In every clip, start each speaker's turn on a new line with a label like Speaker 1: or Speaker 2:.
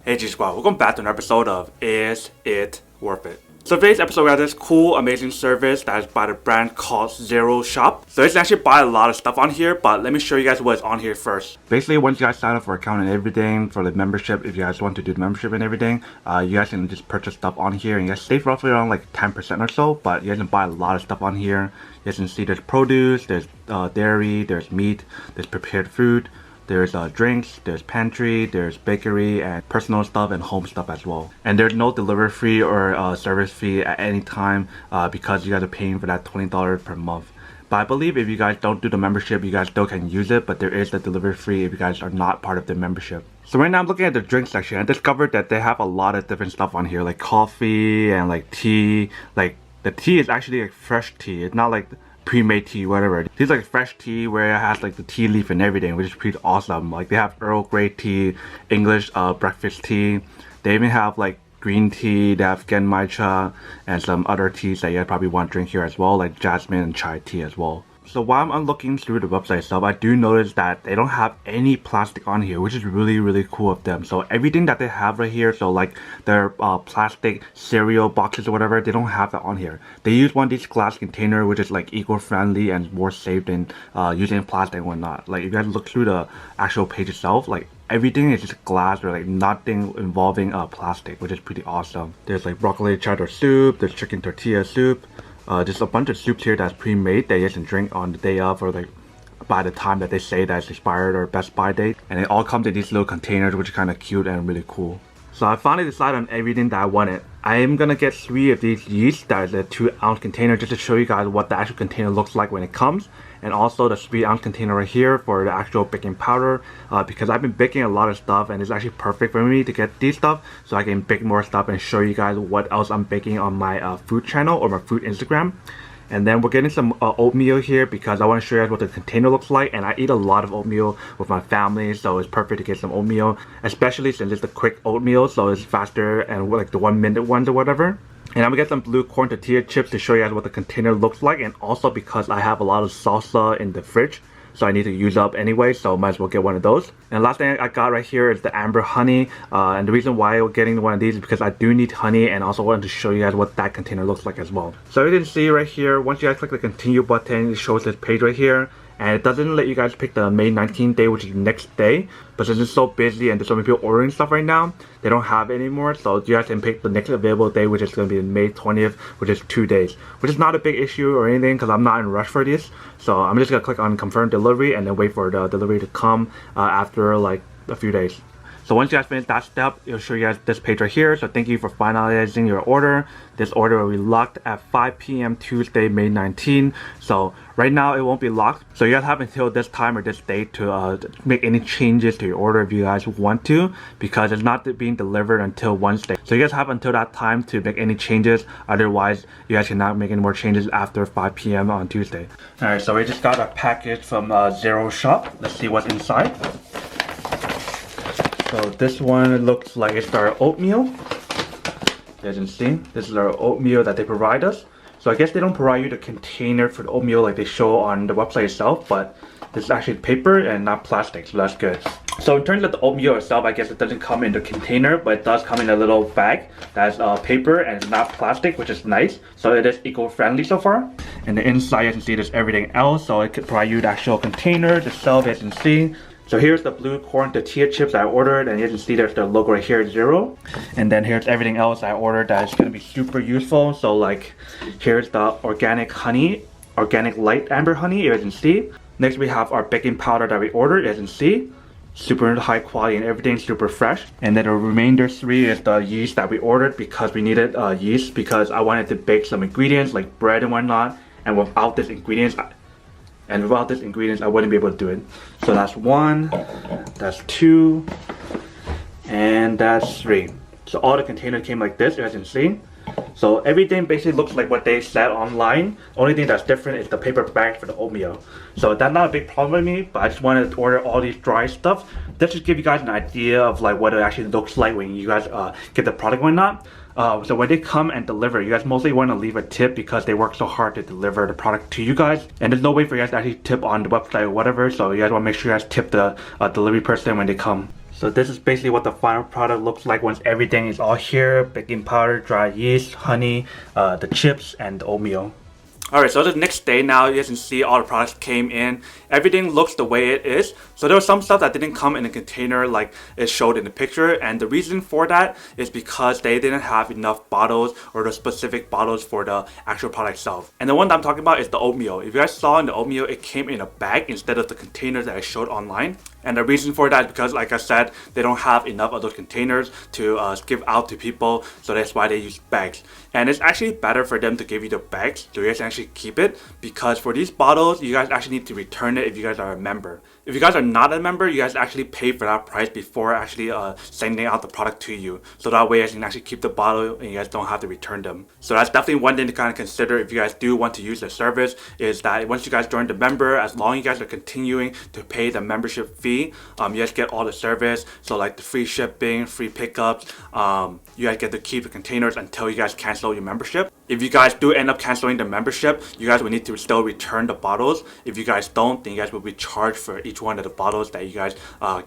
Speaker 1: Hey G Squad, welcome back to an episode of Is It Worth It? So today's episode we have this cool, amazing service that is by the brand called ZeroShop. So you can actually buy a lot of stuff on here, but let me show you guys what's on here first. Basically, once you guys sign up for account and everything, for the membership, if you guys want to do the membership and everything, you guys can just purchase stuff on here and you guys save roughly around like 10% or so, but you guys can buy a lot of stuff on here. You guys can see there's produce, there's dairy, there's meat, there's prepared food. There's drinks, there's pantry, there's bakery, and personal stuff and home stuff as well. And there's no delivery fee or service fee at any time because you guys are paying for that $20 per month. But I believe if you guys don't do the membership, you guys still can use it, but there is the delivery fee if you guys are not part of the membership. So right now I'm looking at the drink section. I discovered that they have a lot of different stuff on here, like coffee and like tea. Like the tea is actually like fresh tea. It's not like pre-made tea, whatever. This is like fresh tea where it has like the tea leaf and everything, which is pretty awesome. Like they have Earl Grey tea, English breakfast tea. They even have like green tea, they have genmaicha, and some other teas that you guys probably want to drink here as well, like jasmine and chai tea as well. So while I'm looking through the website itself, I do notice that they don't have any plastic on here, which is really cool of them. So everything that they have right here, so like their plastic cereal boxes or whatever, they don't have that on here. They use one of these glass container, which is like eco-friendly and more safe than using plastic and whatnot. Like if you guys look through the actual page itself, like everything is just glass or like nothing involving plastic, which is pretty awesome. There's like broccoli cheddar soup, there's chicken tortilla soup. There's a bunch of soups here that's pre-made that you guys can drink on the day of or like by the time that they say that it's expired or best by date. And it all comes in these little containers, which is kind of cute and really cool. So I finally decided on everything that I wanted. I am gonna get 3 of these yeast that is a 2-ounce container just to show you guys what the actual container looks like when it comes. And also the 3-ounce container right here for the actual baking powder because I've been baking a lot of stuff and it's actually perfect for me to get these stuff so I can bake more stuff and show you guys what else I'm baking on my food channel or my food Instagram. And then we're getting some oatmeal here because I want to show you guys what the container looks like, and I eat a lot of oatmeal with my family, so it's perfect to get some oatmeal, especially since it's a quick oatmeal, so it's faster and like the 1-minute ones or whatever. And I'm gonna get some blue corn tortilla chips to show you guys what the container looks like, and also because I have a lot of salsa in the fridge, so I need to use up anyway, so might as well get one of those. And last thing I got right here is the amber honey, and the reason why we're getting one of these is because I do need honey, and also wanted to show you guys what that container looks like as well. So you can see right here, once you guys click the continue button, it shows this page right here. And it doesn't let you guys pick the May 19th day, which is the next day. But since it's so busy and there's so many people ordering stuff right now, they don't have it anymore. So you guys can pick the next available day, which is going to be May 20th, which is 2 days. Which is not a big issue or anything because I'm not in a rush for this. So I'm just going to click on confirm delivery and then wait for the delivery to come after like a few days. So once you guys finish that step, it'll show you guys this page right here. So thank you for finalizing your order. This order will be locked at 5 p.m. Tuesday, May 19. So right now it won't be locked. So you guys have until this time or this date to make any changes to your order if you guys want to, because it's not being delivered until Wednesday. So you guys have until that time to make any changes. Otherwise, you guys cannot make any more changes after 5 p.m. on Tuesday. Alright, so we just got a package from ZeroShop. Let's see what's inside. So this one looks like it's our oatmeal. You guys can see, this is our oatmeal that they provide us. So I guess they don't provide you the container for the oatmeal like they show on the website itself, but this is actually paper and not plastic, so that's good. So in terms of the oatmeal itself, I guess it doesn't come in the container, but it does come in a little bag that's paper and it's not plastic, which is nice. So it is eco-friendly so far. And the inside, you can see there's everything else, so it could provide you the actual container itself, as you can see. So here's the blue corn tortilla chips I ordered, and you can see there's the logo right here, Zero. And then here's everything else I ordered that is going to be super useful. So like, here's the organic honey, organic light amber honey, you can see. Next we have our baking powder that we ordered, as you can see. Super high quality and everything, super fresh. And then the remainder 3 is the yeast that we ordered because we needed yeast because I wanted to bake some ingredients like bread and whatnot. And without this ingredients, I wouldn't be able to do it. So that's 1, that's 2, and that's 3. So all the containers came like this, as you can see. So everything basically looks like what they said online. Only thing that's different is the paper bag for the oatmeal. So that's not a big problem with me, but I just wanted to order all these dry stuff. That should give you guys an idea of like what it actually looks like when you guys get the product or not. So when they come and deliver, you guys mostly want to leave a tip because they work so hard to deliver the product to you guys. And there's no way for you guys to actually tip on the website or whatever. So you guys want to make sure you guys tip the delivery person when they come. So this is basically what the final product looks like once everything is all here: baking powder, dry yeast, honey, the chips, and the oatmeal. Alright, so the next day now, you guys can see all the products came in. Everything looks the way it is. So there was some stuff that didn't come in a container like it showed in the picture, and the reason for that is because they didn't have enough bottles or the specific bottles for the actual product itself. And the one that I'm talking about is the oatmeal. If you guys saw in the oatmeal, it came in a bag instead of the containers that I showed online. And the reason for that is because, like I said, they don't have enough of those containers to give out to people, so that's why they use bags. And it's actually better for them to give you the bags so you guys can actually keep it, because for these bottles, you guys actually need to return it if you guys are a member. If you guys are not a member, you guys actually pay for that price before actually sending out the product to you. So that way you guys can actually keep the bottle and you guys don't have to return them. So that's definitely one thing to kind of consider if you guys do want to use the service, is that once you guys join the member, as long as you guys are continuing to pay the membership fee, you guys get all the service. So like the free shipping, free pickups, you guys get to keep the containers until you guys cancel your membership. If you guys do end up canceling the membership, you guys will need to still return the bottles. If you guys don't, then you guys will be charged for each one of the bottles that you guys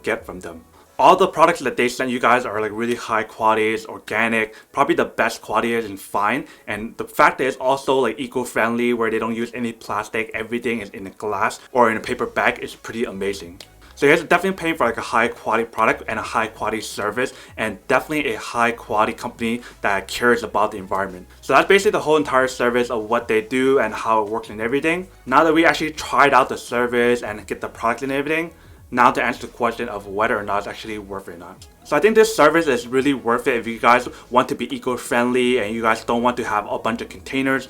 Speaker 1: get from them. All the products that they send you guys are like really high quality, organic, probably the best quality and fine. And the fact that it's also like eco-friendly, where they don't use any plastic, everything is in a glass or in a paper bag, is pretty amazing. So you guys are definitely paying for like a high quality product and a high quality service, and definitely a high quality company that cares about the environment. So that's basically the whole entire service of what they do and how it works and everything. Now that we actually tried out the service and get the product and everything, now to answer the question of whether or not it's actually worth it or not. So I think this service is really worth it if you guys want to be eco-friendly and you guys don't want to have a bunch of containers.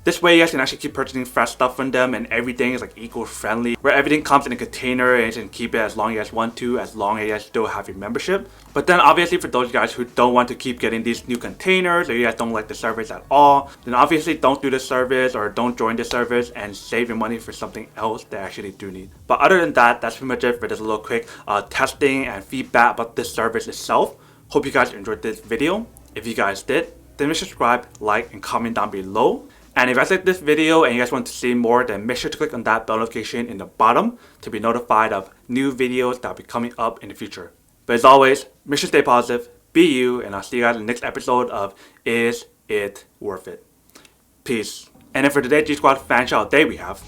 Speaker 1: This way you guys can actually keep purchasing fresh stuff from them, and everything is like eco-friendly, where everything comes in a container and you can keep it as long as you guys want to, as long as you guys still have your membership. But then obviously for those guys who don't want to keep getting these new containers, or you guys don't like the service at all, then obviously don't do the service or don't join the service and save your money for something else they actually do need. But other than that, that's pretty much it for this little quick testing and feedback about this service itself. Hope you guys enjoyed this video. If you guys did, then subscribe, like, and comment down below. And if you guys like this video and you guys want to see more, then make sure to click on that bell notification in the bottom to be notified of new videos that will be coming up in the future. But as always, make sure to stay positive, be you, and I'll see you guys in the next episode of Is It Worth It? Peace. And then for today, G Squad fan shout out day we have.